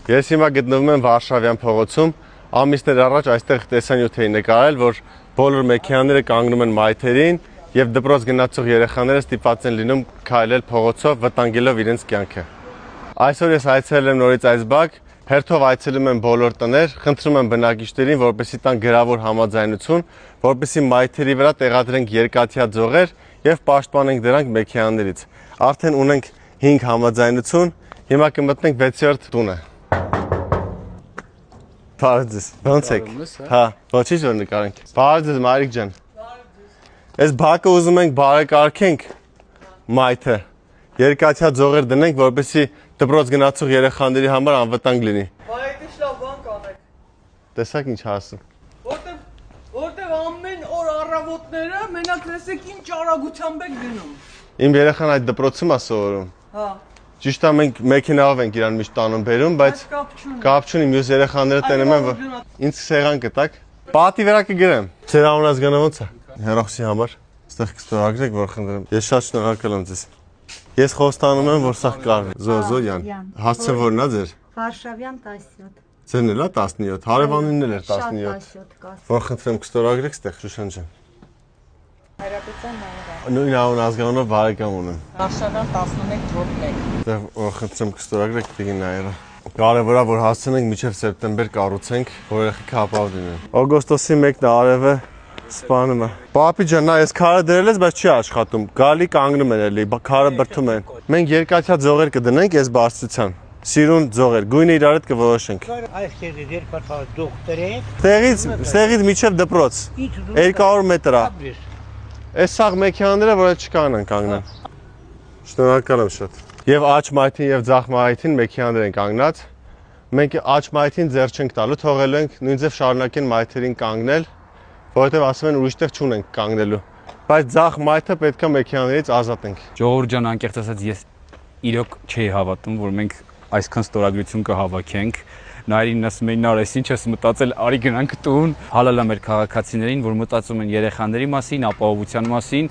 Ես հիմա գտնվում եմ Վարշավյան փողոցում, ամիսներ առաջ այստեղ տեսանյութ էի նկարել, որ բոլոր մեքենաները կանգնում են մայթերին եւ դպրոց գնացող երեխաները ստիպված են լինում քայլել փողոցով, վտանգելով իրենց կյանքը։ Այսօր ես այցելել եմ նորից այս բակ, հերթով այցելում եմ բոլոր տներ, խնդրում եմ բնակիչներին, որպեսզի տան գրավոր համաձայնություն, որպեսզի մայթերի վրա տեղադրենք երկաթյա ձողեր եւ պաշտպանենք դրանք մեքենաներից։ Արդեն ունենք 5 համաձայնություն, հիմա կմտնենք 6-րդ տունը։ Բարեձեզ, ո՞նց եք։ Հա, ոչինչ որ նկարենք։ Բարեձեզ, Մարիկ ջան։ Այս բակը ուզում ենք բարեկարգենք մայթը։ Երկաթյա ձողեր դնենք, որպեսզի դպրոց գնացող երեխաների համար անվտանգ լինի։ Բայց ինչ լավ բան կանեք։ Տեսակ ինչ ասում։ Որտեվ ամեն օր առավոտները մենակ տեսեք ինչ արագությամբ եք գնում։ Իմ երեխան այդ դպրոցում է սովորում։ Հա։ Ճիշտ է, մենք մեքենայով ենք իրան միշտ տանում բերում, բայց կապ չունի, մյուս երեխաները տենում են, որ ինձ սեղան կտակ։ Պատի վրա կգրեմ։ Ձեր անունազգանը ո՞նց է։ Հերոսի համար։ Այստեղ կստորագրեք, որ խնդրեմ։ Ես շատ շնորհակալ եմ ձեզ։ Ես խոստանում եմ, որ սա կար։ Զոզոյան։ Հասցե որն է ձեր։ Վարշավյան 17։ Ձերն էլ է 17, հարևանինն էլ էր 17։ Որ խնդրեմ կստորագրեք ստեղ Շուշան ջան։ Հայրապետյան Նաիրա։ Նույն անունազգանով բարեկամ ունեմ։ Վարշավյան 11/1։ Դե որ խնդրեմ կստորագրեք Տիգին Նաիրա։ Կարևորը որ հասցնենք մինչև սեպտեմբեր կառուցենք, որ երեխեքը ապահով լինեն։ Օգոստոսի 1-ն արևը սպանում է։ Պապի ջան, նա ես քարը դրել ես, բայց չի աշխատում։ Գալի կանգնում են էլի, քարը բրդում են։ Մենք երկաթյա ձողեր կդնենք այս բարձրության։ Սիրուն ձողեր, գույնը իրար հետ կորոշենք։ Այստեղից երկաթյա ձող դրեք։ Ստեղից միջև դպրոց 200 մետր է։ Այս սաղ մեքենաները, որ չկան են կանգնան։ Շնորհակալ եմ շատ։ Եվ աջ մայթին եւ ձախ մայթին մեքենաներ են կանգնած։ Մենք աջ մայթին ձեռ չենք տալու, թողելու ենք նույնպես շարունակեն մայթերին կանգնել, որովհետեւ ասում են ուրիշտեղ չունենք կանգնելու։ Բայց ձախ մայթը պետքա մեքենաներից ազատենք։ Ժողովուրդ ջան, անկեղծ ասած ես իրոք չէի հավատում, որ մենք այսքան ստորագրություն կհավաքենք։ Նայրին ասում էին, նար, ես ինչ ես մտածել, արի գնանք տուն։ Հալալ է մեր քաղաքացիներին, որ մտածում են երեխաների մասին, ապահովության մասին։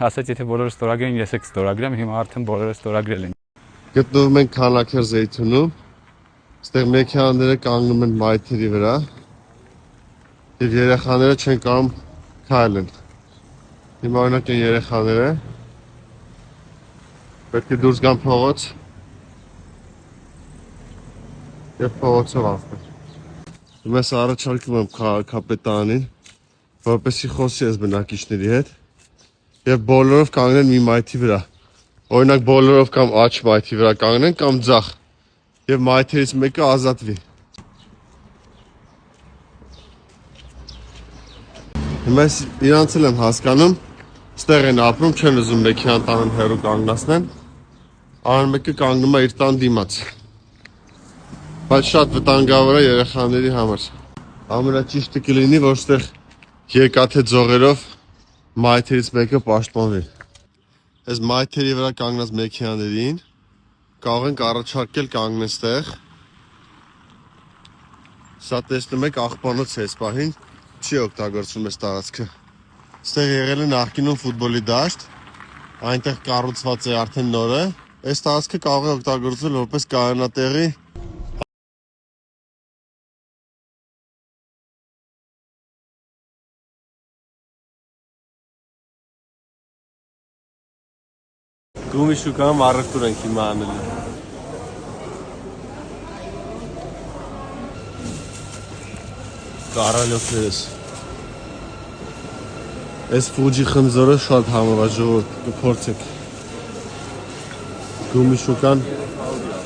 Ասած, եթե բոլորը ստորագրեն, ես էլ կստորագրեմ, հիմա արդեն բոլորը ստորագրել են։ Գտնվում ենք Քանաքեր Զեյթունում։ Այստեղ մեքենաները կանգնում են մայթերի վրա։ Եվ երեխաները չեն կարող քայլել։ Հիմա օրինակ են երեխաները։ Պետք է դուրս գան փողոց։ Եվ փողոցով անցնել։ Ես առաջարկում եմ քաղաքապետանին, որպեսզի խոսի այս բնակիչների հետ եւ բոլորով կանգնեն մի մայթի վրա։ Օրինակ բոլորով կամ աջ մայթի վրա կանգնեն կամ ձախ եւ մայթերից մեկը ազատվի։ Հիմա իրանց էլ եմ հասկանում, ստեղ են ապրում, չեն ուզում մեքենան տանեն հեռու կանգնացնեն։ Արան մեկը կանգնում է իր տան դիմաց։ Բայց շատ վտանգավոր է երեխաների համար։ Ամենաճիշտը կլինի, որ ստեղ երկաթե ձողերով մայթերից մեկը պաշտպանվի։ Այս մայթերի վրա կանգնած մեքենաներին կարող ենք առաջարկել կանգնել ստեղ։ Սա տեսնում եք աղբանոց է այս պահին, չի օգտագործվում այս տարածքը։ Ստեղ եղել է նախկինում ֆուտբոլի դաշտ, այնտեղ կառուցված է արդեն նորը։ Այս տարածքը կարող է օգտագործվել որպես կայանատեղի Գումի շուկայում առևտուր ենք հիմա անել։ Կարալյոքներս։ Այս Ֆուջի խնձորը շատ համով է, ժողովուրդ, կփորձեք։ Գումի շուկան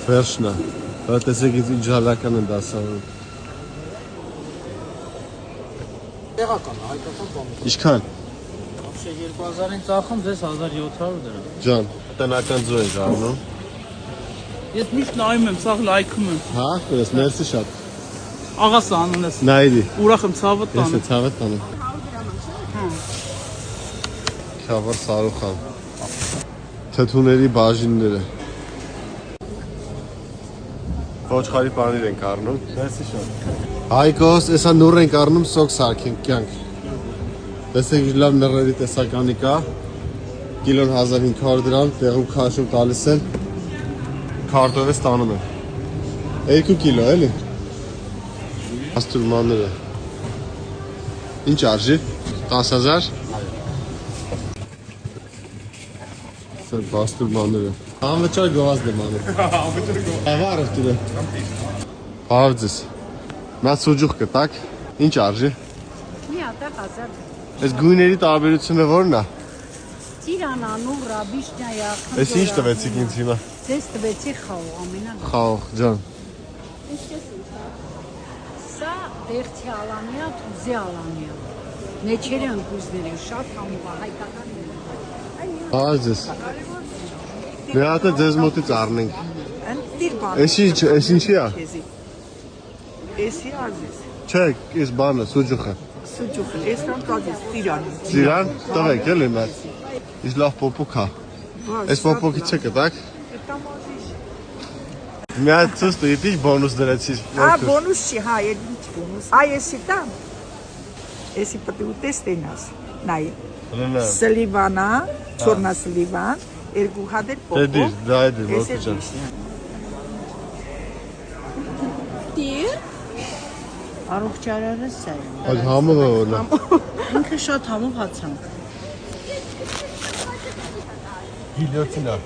վերջն է։ Դա տեսեք ինչ հալական են դասավորում։ Տեղական, հայկական բան։ Ինչքան։ 2000-ին ծախում, ձեզ 1700 դրամ։ Ջան, տնական ձու ենք առնում։ Ես միշտ նայում եմ, սաղ լայքում եմ։ Հա, ես մերսի շատ։ Աղաս անունես։ Նայրի։ Ուրախ եմ ցավը տանը։ Ես ցավը տանը։ Քավար Սարուխան։ Թթուների բաժինները։ Ոչխարի պանիր ենք առնում։ Մերսի շատ։ Հայկոս, եսա նուր ենք առնում, սոկ սարքենք կյանք։ Տեսեք ինչ լավ նռերի տեսականի կա, կիլոն 1500 դրամ, տեղում քաշում տալիս են, քարտով է ստանում են։ 2 կիլո էլի։ Աստուրմանները։ Ինչ արժի։ 10,000։ Սա աստուրմանները։ Անվճար գովազդ եմ անում։ Անվճար գովազդ։ Ավարը դուրը։ Բարև ձեզ։ Նա սուջուխ կտակ։ Ինչ արժի։ Մի հատ 1000։ Այս գույների տարբերությունը ո՞րն է։ Տիրանա, նուրա, բիշնյա, Այս ինչ տվեցիք ինձ հիմա։ Ձեզ տվեցի խաղ ամենա։ Խաղ, ջան։ Սա դերթի ալանիա, թուզի ալանիա։ Նեչերի ընկույզների շատ համուղ հայկական։ Բարև ձեզ։ Մի հատ ձեզ մոտից առնենք։ Դիր բան։ Այս ինչի է։ Էսի ազես։ Չէ, այս բանը, սուջուխը։ Սուջուխը, էսրան կազես, տիրան։ Ծիրան, տվեք էլի մեծ։ Իս լավ պոպոք է։ Այս պոպոքի չէ կտակ։ Մի հատ ցույց տվեք, ինչ բոնուս դրեցիք։ Բոնուս չի, հա, ինչ բոնուս։ Էսի տամ։ Էսի պետք է տեսնես։ Նայ։ Սլիվանա, չորնա սլիվան, երկու հատ էլ պոպոք։ Դե դա է որդի ջան։ Դիր։ Առողջարարը սա է։ Այդ համը ո՞րն է։ Ինքը շատ համով հացանք։ Գիլյոտինա։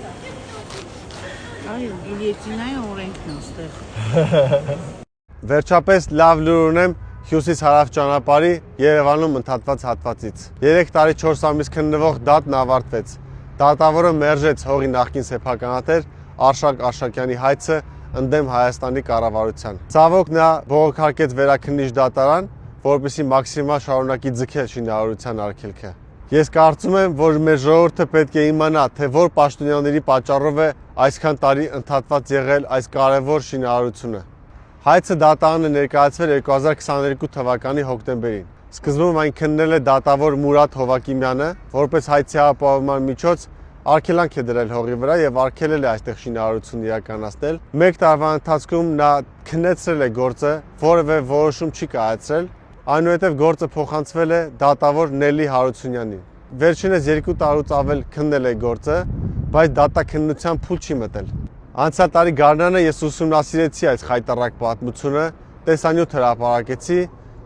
Այո, գիլյոտինայի օրենքն է այստեղ։ Վերջապես լավ լուր ունեմ Հյուսիս հարավ ճանապարհի Երևանում ընդհատված հատվածից։ 3 տարի 4 ամիս քննվող դատն ավարտվեց։ Դատավորը մերժեց հողի նախկին սեփականատեր Արշակ Արշակյանի հայցը ընդդեմ Հայաստանի կառավարության։ Ցավոք նա բողոքարկեց վերաքննիչ դատարան, որպեսզի մաքսիմալ շարունակի ձգել շինարարության արգելքը։ Ես կարծում եմ, որ մեր ժողովուրդը պետք է իմանա, թե որ պաշտոնյաների պատճառով է այսքան տարի ընդհատված եղել այս կարևոր շինարարությունը։ Հայցը դատարանը ներկայացվել 2022 թվականի հոկտեմբերին։ Սկզբում այն քննել է դատավոր Մուրադ Հովակիմյանը, որպես հայցի ապահովման միջոց արգելանք է դրել հողի վրա եւ արգելել է այստեղ շինարարություն իրականացնել։ 1 տարվա ընթացքում նա քննեցրել է գործը, որևէ որոշում չի կայացրել, այնուհետև գործը փոխանցվել է դատավոր Նելի Հարությունյանին։ Վերջինս 2 տարուց ավել քննել է գործը, բայց դատաքննության փուլ չի մտել։ Անցյալ տարի գարնանը ես ուսումնասիրեցի այս խայտառակ պատմությունը, տեսանյութ հրապարակեցի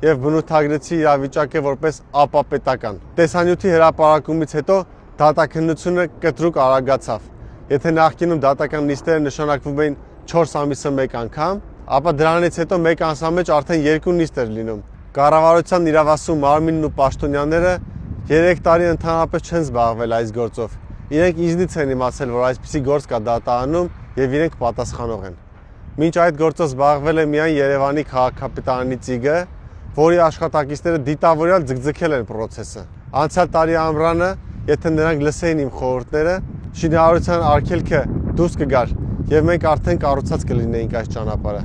եւ բնութագրեցի իրավիճակը որպես ապապետական։ Տեսանյութի հրապարակումից հետո դատաքննությունը կտրուկ արագացավ։ Եթե նախկինում դատական նիստերը նշանակվում էին 4 ամիսը 1 անգամ, ապա դրանից հետո 1 ամսվա մեջ արդեն 2 նիստ էր լինում։ Կառավարության իրավասու մարմինն ու պաշտոնյաները 3 տարի ընդհանրապես չեն զբաղվել այս գործով։ Իրենք ինձնից են իմացել, որ այսպիսի գործ կա դատարանում եւ իրենք պատասխանող են։ Մինչ այդ գործով զբաղվել է միայն Երևանի քաղաքապետարանի ծիգը, որի աշխատակիցները դիտավորյալ ձգձգել են process-ը։ Անցյալ տարի ամռանը, եթե նրանք լսեին իմ խորհուրդները, շինարարության արգելքը դուրս կգար եւ մենք արդեն կառուցած կլինեինք այս ճանապարհը։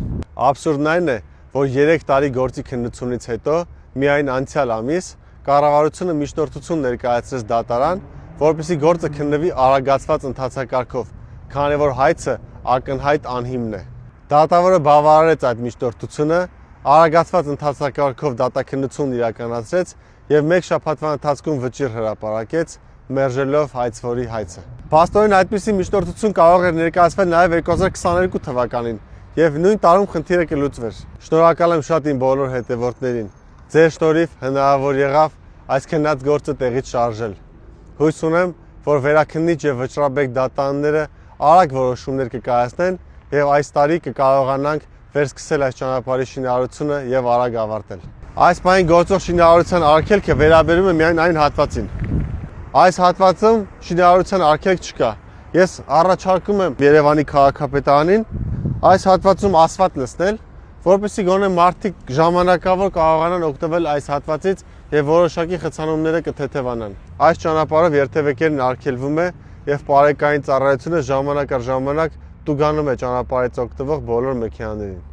Աբսուրդն այն է, որ 3 տարի գործի քննությունից հետո միայն անցյալ ամիս կառավարությունը միջնորդություն ներկայացրեց դատարան, որպեսզի գործը քննվի արագացված ընթացակարգով, քանի որ հայցը ակնհայտ անհիմն է։ Դատավորը բավարարեց այդ միջնորդությունը, արագացված ընթացակարգով դատաքննություն իրականացրեց եւ 1 շաբաթվա ընթացքում վճիռ հրապարակեց, մերժելով հայցվորի հայցը։ Փաստորեն այդպիսի միջնորդություն կարող էր ներկայացվել նաեւ 2022 թվականին եւ նույն տարում խնդիրը կլուծվեր։ Շնորհակալ եմ շատ իմ բոլոր հետևորդներին։ Ձեր շնորհիվ հնարավոր եղավ այս քննած գործը տեղից շարժել։ Հույս ունեմ, որ վերաքննիչ եւ վճռաբեկ դատարանները արագ որոշումներ կկայացնեն եւ այս տարի կկարողանանք վերսկսել այս ճանապարհի շինարարությունը եւ արագ ավարտել։ Այս պահին գործող շինարարության արգելքը վերաբերում է միայն այն հատվածին։ Այս հատվածում շինարարության արգելք չկա։ Ես առաջարկում եմ Երևանի քաղաքապետարանին այս հատվածում ասֆալտ լցնել, որպեսզի գոնե մարդիկ ժամանակավոր կարողանան օգտվել այս հատվածից եւ որոշակի խցանումները կթեթևանան։ Այս ճանապարհով երթևեկերն արգելվում է եւ բարեկային ծառայությունը ժամանակ առ ժամանակ տուգանում է ճանապարհից օգտվող բոլոր մեքենաներին։